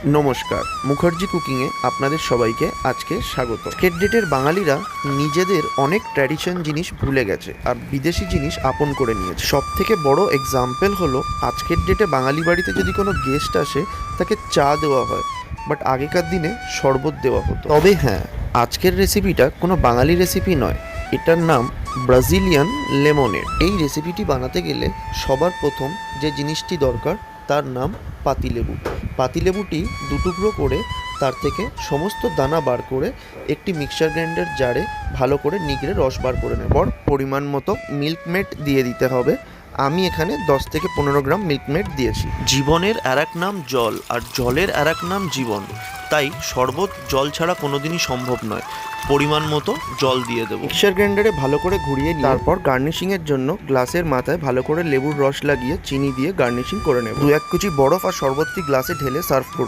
নমস্কার, মুখার্জি কুকিংয়ে আপনাদের সবাইকে আজকে স্বাগত। আজকের ডেটের বাঙালিরা নিজেদের অনেক ট্র্যাডিশন জিনিস ভুলে গেছে আর বিদেশি জিনিস আপন করে নিয়েছে। সব থেকে বড় এক্সাম্পল হলো আজকের ডেটে বাঙালি বাড়িতে যদি কোনো গেস্ট আসে তাকে চা দেওয়া হয়, বাট আগেকার দিনে শরবত দেওয়া হতো। তবে হ্যাঁ, আজকের রেসিপিটা কোনো বাঙালি রেসিপি নয়, এটার নাম ব্রাজিলিয়ান লেমনেড। এই রেসিপিটি বানাতে গেলে সবার প্রথম যে জিনিসটি দরকার তার নাম পাতিলেবু। পাতিলেবুটি দুটুকরো করে তার থেকে সমস্ত দানা বার করে একটি মিক্সার গ্রাইন্ডার জারে ভালো করে নিগড়ে রস বার করে নেব। পরিমাণ মতো মিল্ক মেড দিয়ে দিতে হবে। আমি এখানে 10 থেকে 15 গ্রাম মিল্ক মেড দিয়েছি। জীবনের আর এক নাম জল, আর জলের আর এক নাম জীবন। তাই শরবত জল ছাড়া কোনোদিনই সম্ভব নয়। পরিমাণ মতো জল দিয়ে দেবো। মিক্সার গ্রাইন্ডারে ভালো করে ঘুরিয়ে নিয়ে তারপর গার্নিশিংয়ের জন্য গ্লাসের মাথায় ভালো করে লেবুর রস লাগিয়ে চিনি দিয়ে গার্নিশিং করে নেব। 2-1 কুচি বরফ আর শরবতটি গ্লাসে ঢেলে সার্ভ করুন।